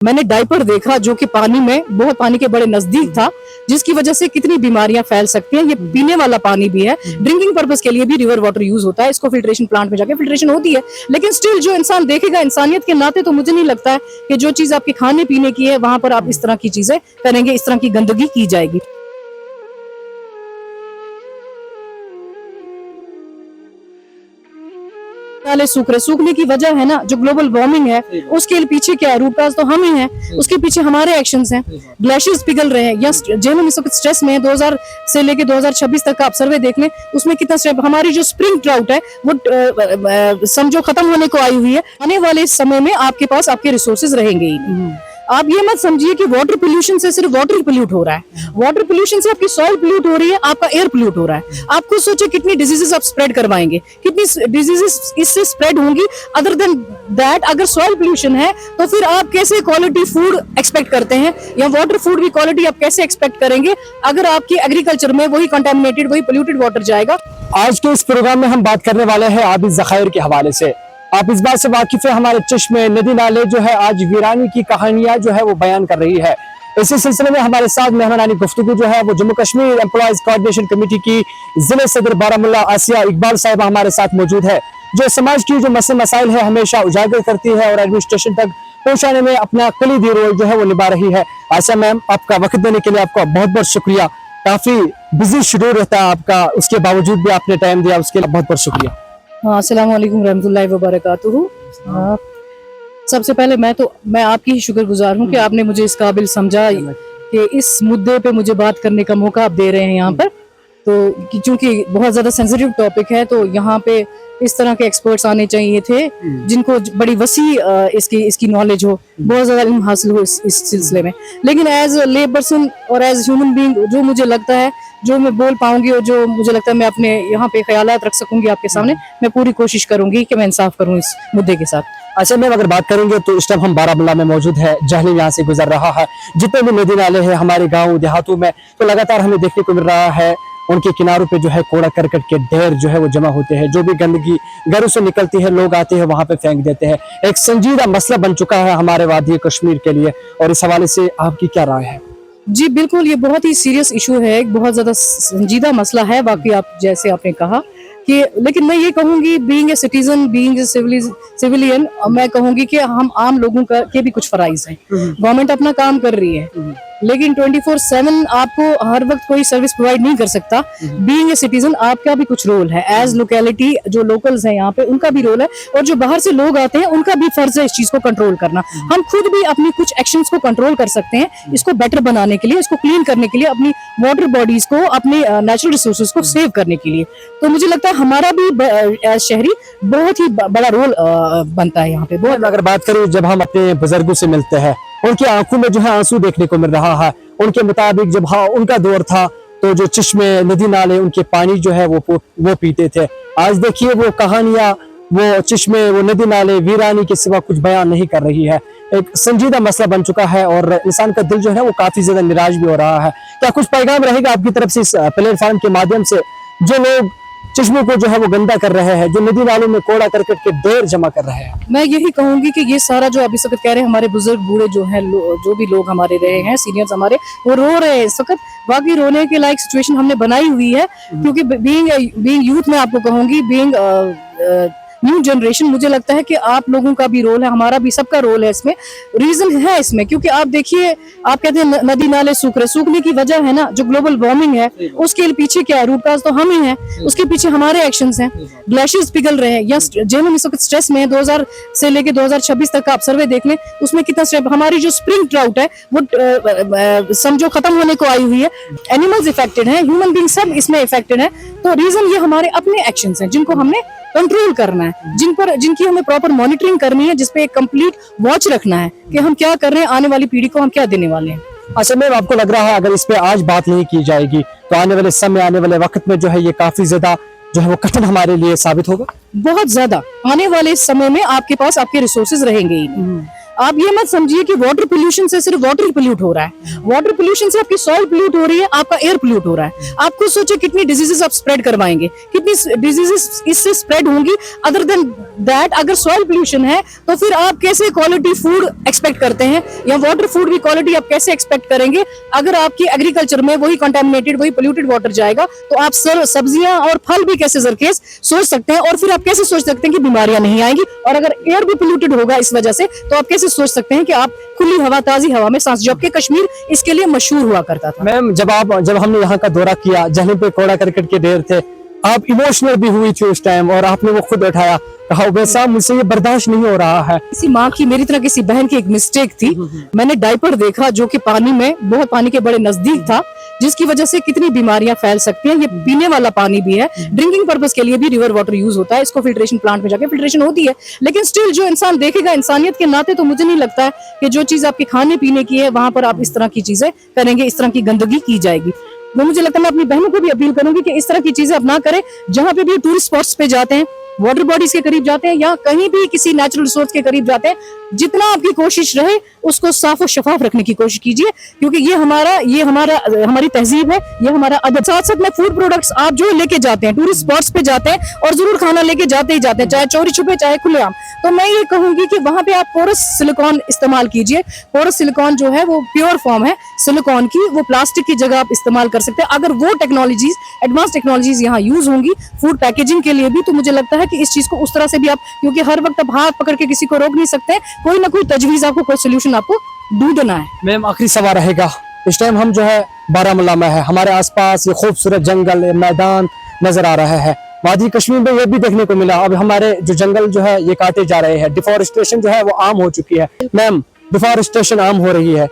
मैंने डायपर देखा जो कि पानी में बहुत पानी के बड़े नजदीक था, जिसकी वजह से कितनी बीमारियां फैल सकती हैं। ये पीने वाला पानी भी है, ड्रिंकिंग पर्पस के लिए भी रिवर वाटर यूज होता है, इसको फिल्ट्रेशन प्लांट में जाके फिल्ट्रेशन होती है। लेकिन स्टिल जो इंसान देखेगा, इंसानियत के नाते तो मुझे नहीं लगता है कि जो चीज आपके खाने पीने की है वहां पर आप इस तरह की चीजें करेंगे, इस तरह की गंदगी की जाएगी। नाले सूख रहे, सूखने की वजह है ना जो ग्लोबल वार्मिंग है, उसके पीछे क्या है, रूट काज तो हम ही हैं, उसके पीछे हमारे एक्शंस हैं। ग्लेशियर्स पिघल रहे हैं, या जेनम इस वक्त स्ट्रेस में है। 2000 से लेके 2026 तक का आप सर्वे देख लें, उसमें कितना स्ट्रेस। हमारी जो स्प्रिंग ट्राउट है वो समझो खत्म होने को आई हुई है। आने वाले समय में आपके पास आपके रिसोर्सेज रहेंगे ही नहीं। आप ये मत समझिए कि वाटर पोल्यूशन से सिर्फ वाटर पोल्यूट हो रहा है, वाटर पोल्यूशन से आपकी सॉइल पोल्यूट हो रही है, आपका एयर पोल्यूट हो रहा है। आप खुद सोचे कितनी डिजीजेस आप स्प्रेड करवाएंगे, कितनी डिजीजेस इससे स्प्रेड होंगी। अदर देन दैट, अगर सॉइल पोल्यूशन है तो फिर आप कैसे क्वालिटी फूड एक्सपेक्ट करते हैं, या वाटर फूड की क्वालिटी आप कैसे एक्सपेक्ट करेंगे अगर आपकी एग्रीकल्चर में वही कंटामिनेटेड, वही पोल्यूटेड वाटर जाएगा। आज के इस प्रोग्राम में हम बात करने वाले हैं आबी ज़खायर के हवाले से। आप इस बात से वाकिफ है, हमारे चश्मे, नदी नाले जो है आज वीरानी की कहानियां जो है वो बयान कर रही है। इसी सिलसिले में हमारे साथ मेहमानानी गुफ्तगू जो है वो Jammu Kashmir employees coordination committee की जिले सदर बारामुल्ला आसिया इकबाल साहिबा हमारे साथ मौजूद है, जो समाज की जो मसले मसाइल है हमेशा उजागर करती है और एडमिनिस्ट्रेशन तक पहुंचाने में अपना कलीदी रोल जो है वो निभा रही है। आसिया मैम, आपका वक्त देने के लिए आपका बहुत बहुत शुक्रिया। काफी बिजी शेड्यूल रहता है आपका, उसके बावजूद भी आपने टाइम दिया, उसके लिए बहुत बहुत शुक्रिया। अस्सलाम वालेकुम रहमतुल्लाहि व बरकातुहू। सबसे पहले मैं आपकी ही शुक्रगुजार हूँ कि आपने मुझे इस काबिल समझा कि इस मुद्दे पे मुझे बात करने का मौका आप दे रहे हैं यहाँ पर। तो चूंकि बहुत ज्यादा सेंसिटिव टॉपिक है तो यहाँ पे इस तरह के एक्सपर्ट्स आने चाहिए थे जिनको बड़ी वसी इसकी नॉलेज हो, बहुत ज्यादा इल्म हासिल हो इस सिलसिले में। लेकिन एज ले पर्सन और एज ह्यूमन बीइंग जो मुझे लगता है, जो मैं बोल पाऊंगी और जो मुझे लगता है मैं अपने यहाँ पे ख्यालात रख सकूंगी आपके सामने, मैं पूरी कोशिश करूंगी कि मैं इंसाफ करूँ इस मुद्दे के साथ। अच्छा मैम, अगर बात करेंगे तो इस टाइम हम बारामुल्ला में मौजूद है, जहलीम यहाँ से गुजर रहा है। जितने भी नदी नाले हैं हमारे गाँव देहातों में, तो लगातार हमें देखने को मिल रहा है उनके किनारों पे जो है कूड़ा करकट के ढेर जो है वो जमा होते हैं। जो भी गंदगी घरों से निकलती है लोग आते हैं वहां पे फेंक देते हैं। एक संजीदा मसला बन चुका है हमारे वादी कश्मीर के लिए, और इस हवाले से आपकी क्या राय है? जी बिल्कुल, ये बहुत ही सीरियस इशू है, एक बहुत ज्यादा संजीदा मसला है वाकई, आप जैसे आपने कहा कि। लेकिन मैं ये कहूंगी, being a citizen, being a civilian, मैं कहूंगी कि हम आम लोगों के भी कुछ फराइज हैं। गवर्नमेंट अपना काम कर रही है, लेकिन 24/7 आपको हर वक्त कोई सर्विस प्रोवाइड नहीं कर सकता। बीइंग ए सिटीजन आपका भी कुछ रोल है, एज लोकेलिटी जो लोकल्स हैं यहाँ पे उनका भी रोल है, और जो बाहर से लोग आते हैं उनका भी फर्ज है इस चीज को कंट्रोल करना। हम खुद भी अपनी कुछ एक्शंस को कंट्रोल कर सकते हैं, इसको बेटर बनाने के लिए, इसको क्लीन करने के लिए, अपनी वाटर बॉडीज को, अपनी नेचुरल रिसोर्सेज को सेव करने के लिए। तो मुझे लगता है हमारा भी शहरी बहुत ही बड़ा रोल बनता है यहाँ पे। बहुत अगर बात करें, जब हम अपने बुजुर्गों से मिलते हैं उनकी आंखों में जो है आंसू देखने को मिल रहा है। उनके मुताबिक जब उनका दौर था तो जो चश्मे, नदी नाले, उनके पानी जो है वो पीते थे। आज देखिए वो कहानियां, वो चश्मे, वो नदी नाले वीरानी के सिवा कुछ बयान नहीं कर रही है। एक संजीदा मसला बन चुका है और इंसान का दिल जो है वो काफी ज्यादा निराश भी हो रहा है। क्या कुछ पैगाम रहेगा आपकी तरफ से इस प्लेटफॉर्म के माध्यम से, जो लोग चश्मों को जो है वो गंदा कर रहे हैं, जो नदी नालों में कूड़ा करकट के ढेर जमा कर रहे हैं? मैं यही कहूंगी कि ये सारा जो अभी वक्त कह रहे हैं हमारे बुजुर्ग बूढ़े जो हैं, जो भी लोग हमारे रहे हैं, सीनियर्स हमारे, वो रो रहे हैं इस वक्त। बाकी रोने के लायक सिचुएशन हमने बनाई हुई है, क्योंकि बीइंग यूथ में आपको कहूंगी, बीइंग न्यू जनरेशन, मुझे लगता है कि आप लोगों का भी रोल है, हमारा भी, सबका रोल है इसमें। रीजन है इसमें, क्योंकि आप देखिए, आप कहते हैं नदी नाले सूख रहे, सूखने की वजह है ना जो ग्लोबल वार्मिंग है, उसके पीछे क्या है, रूट काज तो हम ही हैं, उसके पीछे हमारे एक्शंस हैं। ग्लेशियर्स पिघल रहे हैं, या जेनम इस वक्त स्ट्रेस में है। 2000 से लेके 2026 तक का आप सर्वे देख लें, उसमें कितना स्ट्रेस। हमारी जो स्प्रिंग ट्राउट है वो समझो खत्म होने को आई हुई है। एनिमल्स इफेक्टेड हैं, ह्यूमन बीइंग सब इसमें इफेक्टेड है। तो रीजन ये हमारे अपने एक्शंस हैं जिनको हमने कंट्रोल करना है, जिनकी हमें प्रॉपर मॉनिटरिंग करनी है, जिसपे एक कंप्लीट वॉच रखना है कि हम क्या कर रहे हैं, आने वाली पीढ़ी को हम क्या देने वाले हैं। अच्छा मैम, आपको लग रहा है अगर इस पे आज बात नहीं की जाएगी तो आने वाले समय, आने वाले वक्त में जो है ये काफी ज्यादा जो है वो कठिन हमारे लिए साबित होगा? बहुत ज्यादा। आने वाले समय में आपके पास आपके रिसोर्सेज रहेंगे ही नहीं। आप ये मत समझिए कि वाटर पोल्यूशन से सिर्फ वाटर ही पोल्यूट हो रहा है, वाटर पोल्यूशन से आपकी सॉइल पोल्यूट हो रही है, आपका एयर पोल्यूट हो रहा है। आप खुद सोचिए कितनी डिजीजेस आप स्प्रेड करवाएंगे, कितनी डिजीजेस इससे स्प्रेड होंगी। अदर देन दैट, अगर सॉइल पोल्यूशन है तो फिर आप कैसे क्वालिटी फूड एक्सपेक्ट करते हैं, या वाटर फूड की क्वालिटी आप कैसे एक्सपेक्ट करेंगे? अगर आपकी एग्रीकल्चर में वही कंटामिनेटेड, वही पोल्यूटेड वाटर जाएगा, तो आप सब्जियां और फल भी कैसे जरखेज सोच सकते हैं? और फिर आप कैसे सोच सकते हैं कि बीमारियां नहीं आएंगी? और अगर एयर भी पोल्यूटेड होगा इस वजह से, तो आप कैसे सोच सकते हैं कि आप खुली हवा, ताजी हवा में सांस, जबकि कश्मीर इसके लिए मशहूर हुआ करता था। मैम, जब हमने यहाँ का दौरा किया, जहाँ पे कूड़ा करकट के ढेर थे, आप इमोशनल भी हुई थी उस टाइम, और आपने वो खुद उठाया, कहा वैसा मुझसे ये बर्दाश्त नहीं हो रहा है। किसी माँ की, मेरी तरह किसी बहन की एक मिस्टेक थी, मैंने डायपर देखा जो कि पानी में, बहुत पानी के बड़े नजदीक था, जिसकी वजह से कितनी बीमारियां फैल सकती हैं। ये पीने वाला पानी भी है, ड्रिंकिंग पर्पस के लिए भी रिवर वाटर यूज होता है, इसको फिल्ट्रेशन प्लांट में जाके फिल्ट्रेशन होती है, लेकिन स्टिल जो इंसान देखेगा, इंसानियत के नाते तो मुझे नहीं लगता है कि जो चीज आपके खाने पीने की है वहां पर आप इस तरह की चीजें करेंगे, इस तरह की गंदगी की जाएगी। वो मुझे लगता है, मैं अपनी बहनों को भी अपील करूंगी कि इस तरह की चीजें आप ना करें। जहां पे भी टूरिस्ट स्पॉट्स पे जाते हैं, वाटर बॉडीज के करीब जाते हैं, या कहीं भी किसी नेचुरल रिसोर्स के करीब जाते हैं, जितना आपकी कोशिश रहे उसको साफ और शफाफ रखने की कोशिश कीजिए, क्योंकि ये हमारी तहजीब है, ये हमारा अदब। साथ साथ में फूड प्रोडक्ट्स आप जो लेके जाते हैं, टूरिस्ट स्पॉट्स पे जाते हैं और जरूर खाना लेके जाते ही जाते हैं, चाहे चोरी छुपे चाहे खुलेआम, तो मैं ये कहूंगी कि वहां पे आप पोरस सिलिकॉन इस्तेमाल कीजिए। पोरस सिलिकॉन जो है वो प्योर फॉर्म है सिलिकॉन की, वो प्लास्टिक की जगह आप इस्तेमाल कर सकते हैं। अगर वो टेक्नोलॉजीज, एडवांस टेक्नोलॉजीज यहाँ यूज होंगी फूड पैकेजिंग के लिए भी, तो मुझे लगता है कि इस चीज को उस तरह से भी आप, क्योंकि हर वक्त आप हाथ पकड़ के किसी को रोक नहीं सकते, कोई ना कोई तजवीज आपको, कोई सोल्यूशन आपको ढूंढना है। मैम, आखिरी सवाल रहेगा, इस टाइम हम जो है बारामूला में है, हमारे आसपास ये खूबसूरत जंगल, मैदान नजर आ रहा है। वादी कश्मीर में ये भी देखने को मिला, अब हमारे जो जंगल जो है ये काटे जा रहे हैं, डिफॉरेस्टेशन जो है वो आम हो चुकी है। मैम, डिफॉरेस्टेशन आम हो रही है,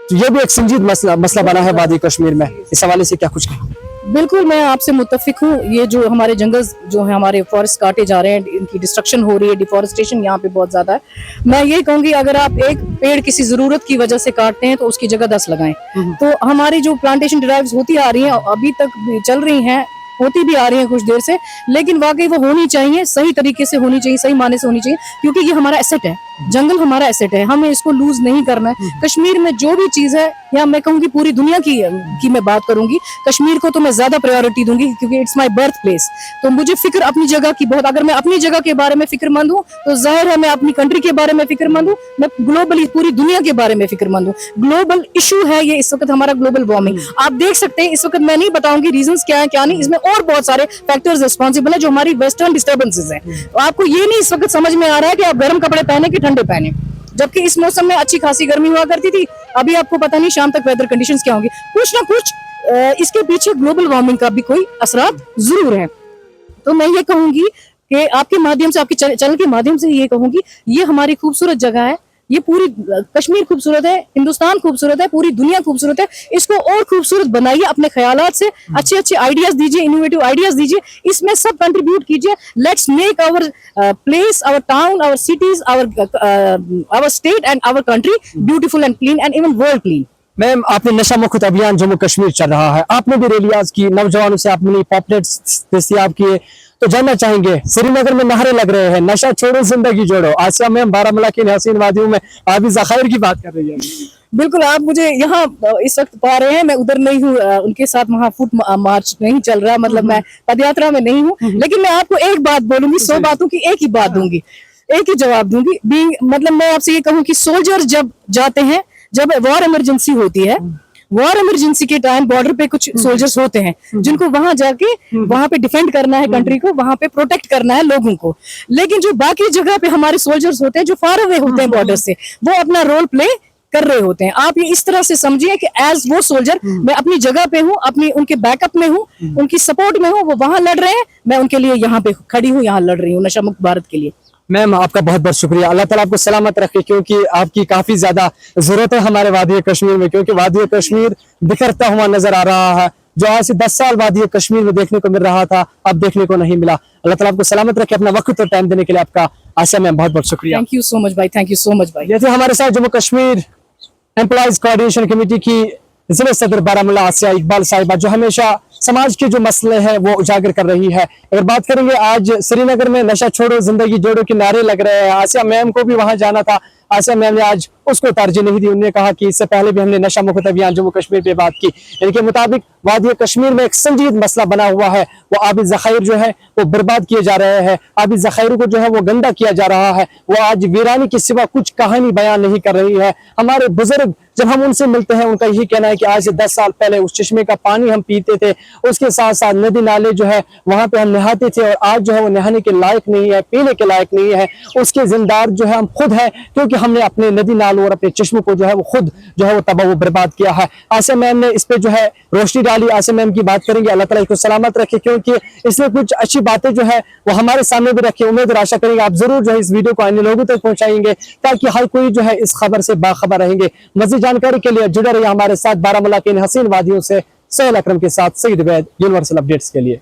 तो ये भी एक संजीदा मसला बना है वादी कश्मीर में, इस हवाले से क्या कुछ कहें? बिल्कुल, मैं आपसे मुत्तफिक हूँ। ये जो हमारे जंगल जो है, हमारे फॉरेस्ट काटे जा रहे हैं, इनकी डिस्ट्रक्शन हो रही है, डिफॉरेस्टेशन यहाँ पे बहुत ज्यादा है। मैं ये कहूंगी, अगर आप एक पेड़ किसी जरूरत की वजह से काटते हैं तो उसकी जगह 10 लगाएं। तो हमारी जो प्लांटेशन ड्राइव्स होती आ रही हैं, अभी तक भी चल रही हैं, होती भी आ रही है कुछ देर से, लेकिन वाकई वो होनी चाहिए, सही तरीके से होनी चाहिए, सही माने से होनी चाहिए, क्योंकि ये हमारा एसेट है, जंगल हमारा एसेट है, हमें इसको लूज नहीं करना है। कश्मीर में जो भी चीज है, या मैं कहूंगी पूरी दुनिया की मैं बात करूंगी, कश्मीर को तो मैं ज्यादा प्रायोरिटी दूंगी, क्योंकि इट्स माय बर्थ प्लेस। तो मुझे फिक्र अपनी जगह की बहुत, अगर मैं अपनी जगह के बारे में फिक्रमंद हूँ, तो जाहिर है मैं अपनी कंट्री के बारे में फिक्रमंद हूँ, मैं ग्लोबली पूरी दुनिया के बारे में फिक्रमंद हूँ। ग्लोबल इशू है ये इस वक्त हमारा, ग्लोबल वार्मिंग। आप देख सकते हैं, इस वक्त मैं नहीं बताऊंगी रीजंस क्या है क्या नहीं, इसमें और बहुत सारे फैक्टर्स रिस्पॉन्सिबल है, जो हमारी वेस्टर्न डिस्टर्बेंसेस हैं। आपको ये नहीं इस वक्त समझ में आ रहा है कि आप गर्म कपड़े पहने कि ठंडे पहने, जबकि इस मौसम में अच्छी खासी गर्मी हुआ करती थी। अभी आपको पता नहीं शाम तक वेदर कंडीशंस क्या होंगी, कुछ ना कुछ इसके पीछे ग्लोबल वार्मिंग का भी कोई असरात जरूर है। तो मैं ये कहूंगी कि आपके माध्यम से, आपके चैनल के माध्यम से ये कहूंगी, ये हमारी खूबसूरत जगह है, ये पूरी कश्मीर खूबसूरत है, हिंदुस्तान खूबसूरत है, पूरी दुनिया खूबसूरत है। इसको और खूबसूरत बनाइए अपने ख्यालात से, अच्छे अच्छे आइडियाज दीजिए, इनोवेटिव आइडियाज दीजिए, इसमें सब कंट्रीब्यूट कीजिए। Let's make our place, our town, our cities, our state and our country beautiful and clean and even world clean. Ma'am, आपने नशा मुक्त अभियान जम्मू कश्मीर चल रहा है, आपने भी रैलियां की, नौजवानों से आपने पॉपलेट्स दस्तयाब किए, तो जानना चाहेंगे, श्रीनगर में नारे लग रहे हैं, नशा छोड़ो जिंदगी जोड़ो। आसिया मैम बारामूला की हसीन वादियों में आप ज़खायर की बात कर रही है। बिल्कुल, आप मुझे यहाँ इस वक्त पा रहे हैं, मैं उधर नहीं हूँ, उनके साथ वहाँ फुट मार्च नहीं चल रहा, मतलब मैं पदयात्रा में नहीं हूँ, लेकिन मैं आपको एक बात बोलूंगी, 100 बातों की एक ही बात दूंगी, एक ही जवाब दूंगी। मतलब मैं आपसे ये कहूँ कि सोल्जर्स जब जाते हैं, जब वॉर इमरजेंसी होती है, वॉर इमरजेंसी के टाइम बॉर्डर पे कुछ सोल्जर्स होते हैं जिनको वहां जाके वहां पे डिफेंड करना है कंट्री को, वहां पे प्रोटेक्ट करना है लोगों को। लेकिन जो बाकी जगह पे हमारे सोल्जर्स होते हैं, जो फार अवे होते हैं बॉर्डर से, वो अपना रोल प्ले कर रहे होते हैं। आप ये इस तरह से समझिए कि एज वो सोल्जर मैं अपनी जगह पे हूँ, अपनी उनके बैकअप में हूँ, उनकी सपोर्ट में हूँ, वो वहां लड़ रहे हैं, मैं उनके लिए यहाँ पे खड़ी हूँ, यहाँ लड़ रही हूँ नशा मुक्त भारत के लिए। मैम, आपका बहुत बहुत शुक्रिया, अल्लाह ताला आपको सलामत रखे, क्योंकि आपकी काफी ज्यादा जरूरत है हमारे वादी कश्मीर में, क्योंकि वादी कश्मीर बिखरता हुआ नजर आ रहा है। जो आज से 10 साल वादी कश्मीर में देखने को मिल रहा था, अब देखने को नहीं मिला। अल्लाह ताला आपको सलामत रखे। अपना वक्त और टाइम देने के लिए आपका आसिया मैम बहुत बहुत शुक्रिया। थैंक यू सो मच भाई, थैंक यू सो मच भाई। ये थे हमारे साथ Jammu Kashmir employees coordination committee की जिला सदर बारामूला आसिया इकबाल साहिबा, जो हमेशा समाज के जो मसले हैं वो उजागर कर रही है। अगर बात करेंगे, आज श्रीनगर में नशा छोड़ो जिंदगी जोड़ो के नारे लग रहे हैं। आसिया मैम को भी वहां जाना था, आसिया मैम ने आज उसको तरजीह नहीं दी। उन्होंने कहा कि इससे पहले भी हमने नशा मुक्त अभियान जम्मू कश्मीर पे बात की। इनके मुताबिक वादी कश्मीर में एक संजीद मसला बना हुआ है, वो आबी ज़खायर जो है वो बर्बाद किए जा रहे हैं, आबी ज़खायर को जो है वो गंदा किया जा रहा है। वो आज वीरानी के सिवा कुछ कहानी बयान नहीं कर रही है। हमारे बुजुर्ग जब हम उनसे मिलते हैं उनका यही कहना है कि आज से 10 साल पहले उस चश्मे का पानी हम पीते थे, उसके साथ साथ नदी नाले जो है वहां पे हम नहाते थे, और आज जो है वो नहाने के लायक नहीं है, पीने के लायक नहीं है। उसके जिम्मेदार जो है हम खुद हैं, क्योंकि हमने अपने नदी नालों और अपने चश्मों को जो है वो खुद जो है वो तबाह व बर्बाद किया है। आसिया मैम ने इस पे जो है रोशनी डाली। आसिया मैम की बात करेंगे, अल्लाह ताला इसको सलामत रखे, क्योंकि इसने कुछ अच्छी बातें जो है वो हमारे सामने भी रखी। उम्मीद और आशा करेंगे आप जरूर जो है इस वीडियो को अन्य लोगों तक पहुंचाएंगे, ताकि हर कोई जो है इस खबर से बाखबर रहेंगे। मज़ीद जानकारी के लिए जुड़े रहिए हमारे साथ बारामूला के इन हसीन वादियों से। सोहेल अकरम के साथ सईद वैद, यूनिवर्सल अपडेट्स के लिए।